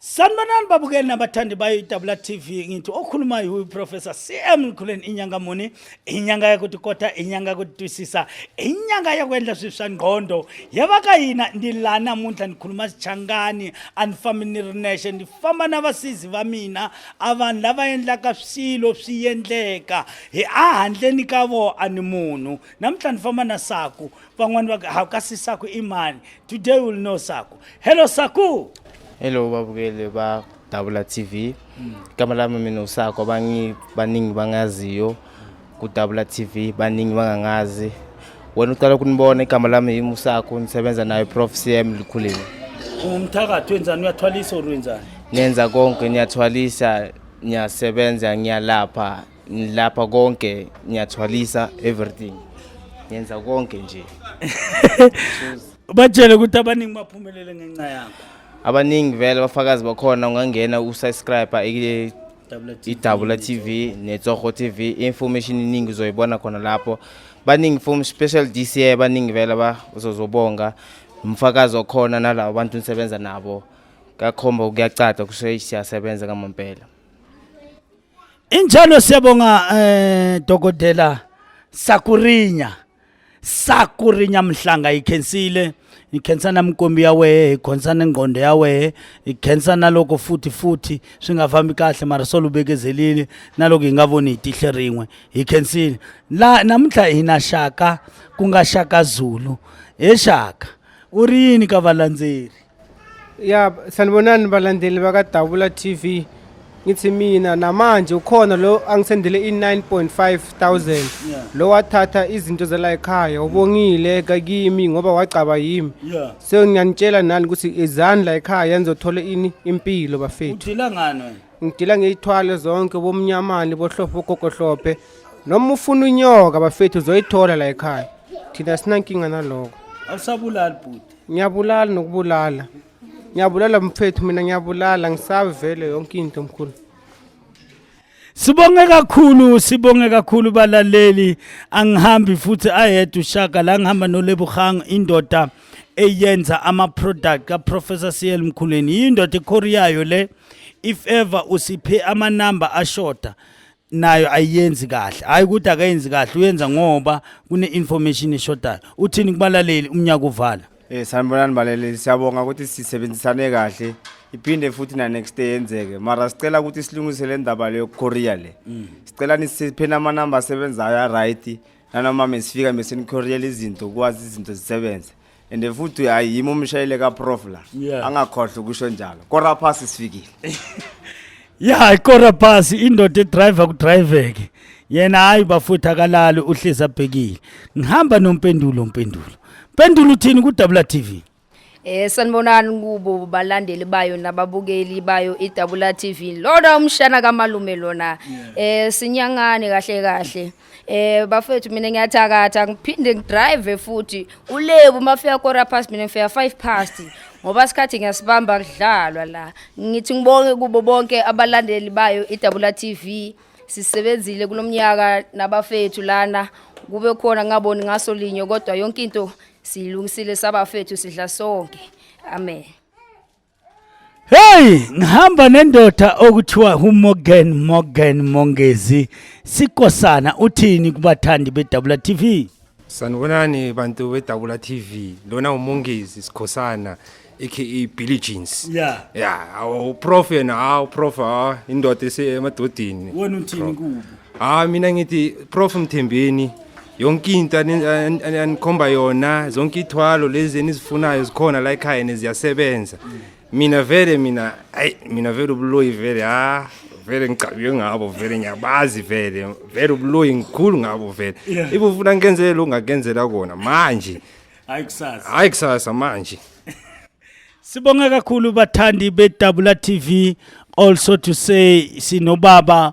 Sanibonani babukeli nabathandi bayo iWTV ngithi okhulumayo uProfessor CM Lekhuleni inyanga muni inyanga yakuthi kota inyanga yakutwisisa inyanga yakwendla swisangqondo yabakayina ndila namunhla nikhuluma sichangani unfamily nation ndifamba nabasizi bamina abantu lava endlaka swilo swiyendleka ahandleni ka vo animunu namhla ndifamba na Saku van'wana va hakasi Saku imani today we will know Saku. Hello Saku. Hello babukeli ba WTV. Igama lami mina uSakho baningi bangaziyo ku WTV baningi bangangazi. Wena uqala kunibona igama lami yimi uSakho nisebenza naye Prof CM Lekhuleni. Umthakathi wenzani uyathwalisa urwenzani? Nenza konke niyathwalisa niyasebenza ngiyalapha nilapha konke niyathwalisa everything. Yenza konke nje. Batshele ukuthi abaningi baphumelele ngenxa yakho. Abaningi vele bafakazi bakhona ungangena usubscribe iWTV neTsogo TV information iningi uzoyibona khona lapho baningi from special DCA baningi vele uzozobonga umfakazi okhona nalabo abantu nisebenza nabo kakhomba kuyacada kusho siyasebenza ngamampela. Injalo siyabonga Dokotela Sakurinya mhlanga ikhensile ikhensana mkombi yawe ikhonsana ngqondo yawe ikhensana lokho futhi swingafambi kahle mara solo bekezelile naloko ingavoni itihle rin'we ikhensile la namhla hina Shaka kungashaka Zulu eShaka uri yini ka valandzeri? Ya sanibonani balandeli baka WTV. Ngithi mina namanje ukhona lo angisendele i9.5,000 lo wathatha izinto zala ekhaya ubongile kakimi ngoba wacaba yimi so ngiyanitshela nani ukuthi izani la ekhaya nizothola ini impilo bafethu. Udila ngani wena? Ngidila ngeyithwale zonke bomnyamani bohlophe gogohlophe noma ufuna unyoka bafethu uzoyithola la ekhaya thina sinankinga naloko. Awusabulala bhuti? Ngiyabulala nokubulala. Ngiyabulala mfethu mina ngiyabulala ngisabe vele yonke into mkhulu. Sibonge kakhulu balaleli angihambi futhi ayedwa uShaka la ngihamba noLebukhang indoda eyenza ama product ka Professor CL Lekhuleni indoda eKoreayo le if ever usiphe ama number ashota nayo ayenzi kahle hayi ukuthi akayenzi kahle uyenza ngoba kune information eshotayo. Uthini kubalaleli umnyaka uvala? Sanibonani baleli siyabonga ukuthi sisebenzisane kahle iphinde futhi na next day yenzeke mara sicela ukuthi silungise le ndaba le Korea le sicela nisiphe nama number asebenzayo right nanoma mesifika meseni Korea izinto kwazi izinto zisebenze and futhi ayimo umshayele ka Prof la angakhohle ukusho njalo kora pass sifikile. Yeah kora pass indoda driver ku driver ke yena hayi bafuthi akalali uhlisa bhekile ngihamba nompendulo Pendulo uthini ku WTV? Sanibonani kubo balandeli bayo nababukeli bayo iWTV. Lona umshana kaMalume lona. Sinyangane kahle. Bafethu mina ngiyathakatha ngiphinde ngidrive futhi. Ulebu mafika kora past mina ngifika 5 past. Ngoba sikhathi ngiyasibamba kudlalwa la. Ngithi ngibonge kubo bonke abalandeli bayo iWTV. Sisebenzile kulomnyaka nabafethu lana. Kube khona ngaboni ngasolinyo kodwa yonke into silungisile sabafethu sidla sonke. Amen. Hey, ngihamba nendoda okuthiwa uMorgan Mongezi sikosana uthini kubathandi beWTV? Sanibonani bantu beWTV lona uMongezi sikhosana aka Billy Jeans. Prof na Prof indoda esemadodini. Wena uthini kubo? Mina ngithi Prof Mthembeni yonke into anikhomba yona zonke ithwalo lezi enizifunayo zikhona la ekhaya neziyasebenza. Mina vele ubuloyi vele vele ngicabiwe ngabo vele ngiyabazi vele ubuloyi ngikhulu ngabo vele ibo ufuna ngenzele ungakenzela kona manje hayi kusasa manje. Sibonga kakhulu bathandi beWTV also to say sinobaba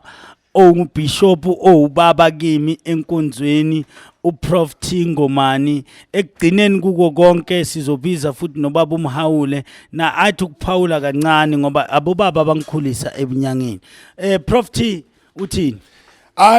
Bishop ubaba kimi enkonzweni uProf Ngomani ekugcineni kuko konke sizobiza futhi nobaba umhawule na athi ukuphawula kancane ngoba abobaba bangikhulisa ebunyangeni. Prof uthini?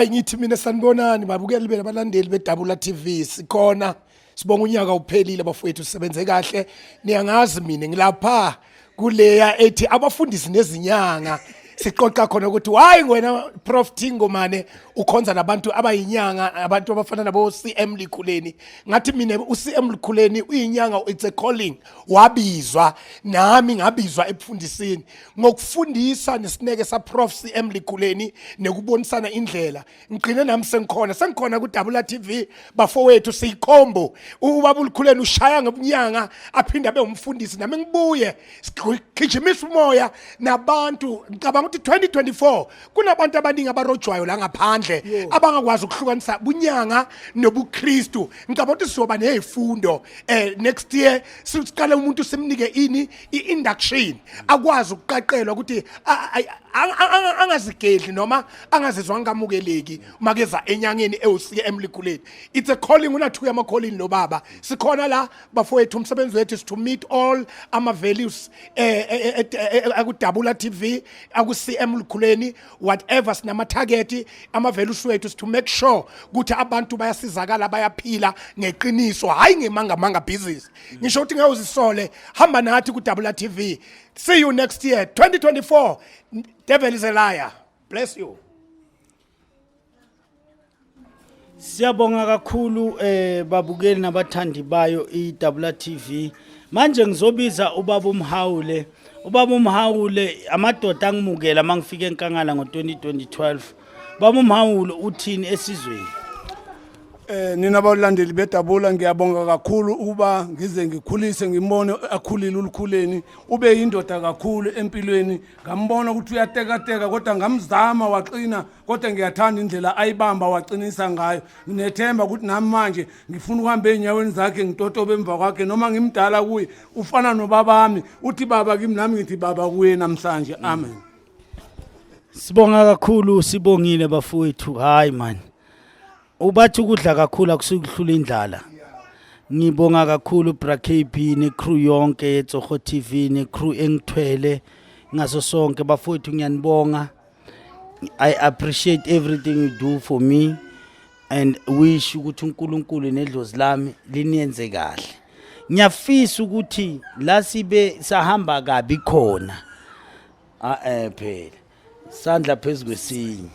Ngithi mina sanibonani babukeli balandeli beWTV sikhona sibonga unyaka uphelile bafowethu sisebenze kahle niyangazi mina ngilapha kuleya ethi abafundisi nezinyanga siqoqa khona ukuthi hayi wena Prof Tingomane ukhonza nabantu abayinyanga abantu abafana nabo CM Lekhuleni ngathi mina uCM Lekhuleni uyinyanga it's a calling wabizwa nami ngabizwa ebufundisini ngokufundisa nesineke sa Prof CM Lekhuleni nekubonisana indlela ngiqine nami sengikhona ku WTV bafowethu siyikhombo ubaba uLekhuleni ushaya ngobunyanga aphinda abe umfundisi nami ngibuye sigijimisa umoya nabantu ngicabanga ukuthi 2024 kunabantu abaningi abarojwayo la ngaphandle abangakwazi ukuhlukanisa bunyanga nobuKristu ngicabanga ukuthi sizoba nezifundo next year siqale umuntu simnike induction akwazi ukuqaqelwa ukuthi angazigedli noma angazizwa ngamukeleki makeza enyangeni eUCM Lekhuleni it's a calling unathu yama calling lo baba sikhona la bafowethu umsebenzi wethu is to meet all ama values aku WTV aku CM Lekhuleni whatever sinama target ama values wethu is to make sure ukuthi abantu bayasizakala bayaphila ngeqiniso hayi ngemanga business ngisho ukuthi ngeyozisole hamba nathi ku WTV. See you next year 2024. Devil is a liar. Bless you. Siyabonga kakhulu babukeli nabathandi bayo iWTV. Manje ngizobiza ubaba umhawule. Ubaba umhawule amadoda angimukela mangifike enkangala ngo2012. Baba umhawule uthini esizweni? Nina abalandeli beDabula ngiyabonga kakhulu uba ngize ngikhulise ngimone akhulile uLekhuleni ube yindoda kakhulu empilweni ngambona ukuthi uyatekateka kodwa ngamzama waqina kodwa ngiyathanda indlela ayibamba waqinisa ngayo nginethemba ukuthi nami manje ngifuna ukuhamba enyaweni zakhe ngitotobe emva kwakhe noma ngimdala kuye ufana nobabami uthi baba kimi nami ngithi baba kuye namhlanje amen. Sibonga kakhulu sibongile bafowethu hayi man. Ubathi ukudla kakhulu akusukuhlula indlala. Ngibonga kakhulu BraKP necrew yonke yeTsogo TV necrew engithwele ngaso sonke bafowethu ngiyanibonga. I appreciate everything you do for me and wish ukuthi uNkulunkulu nedlozi lami liniyenze kahle. Ngiyafisa ukuthi la sibe sahamba kabi khona. Phela. Sandla phezulu kwesinye.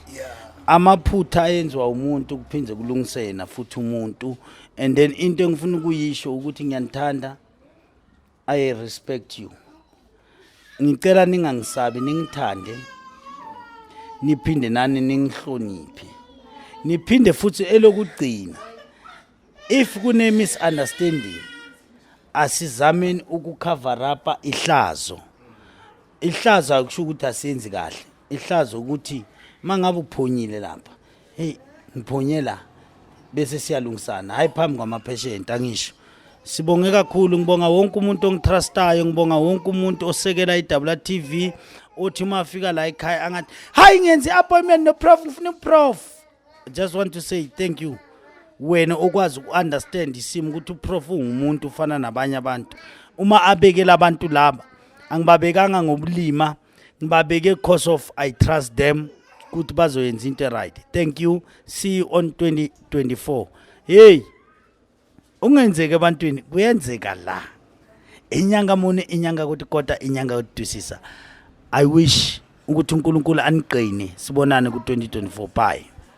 Amaphutha ayenzwa umuntu kuphindze kulungisena futhi umuntu and then into engifuna ukuyisho ukuthi ngiyanithanda I respect you. Ngicela ningangisabi ningithande niphinde nani ningihloniphe. Niphinde futhi elokugcina if kune misunderstanding asizameni ukucover up ihlazo. Ihlazo akusho ukuthi asenzi kahle. Ihlazo ukuthi mangabe uphonyile lapha hey ngiphonyela bese siyalungisana hayi phambi kwamapatient angisho. Sibonge kakhulu ngibonga wonke umuntu ongitrustayo ngibonga wonke umuntu osekela iWTV othi mafika la ekhaya angathi hayi ngenzi appointment no Prof ngifuna uProf. I just want to say thank you wena okwazi uunderstand isimo ukuthi uProf ungumuntu ufana nabanye abantu uma abekela abantu laba angibabekanga ngobulima ngibabeke because of I trust them ukuthi bazoyenza into right. Thank you. See you on 2024. Hey. Ungenzeke ebantwini kuyenzeka la. Inyanga mone inyanga ukuthi kodwa inyanga udusisa. I wish ukuthi uNkulunkulu aniqine sibonane ku 2024. Bye.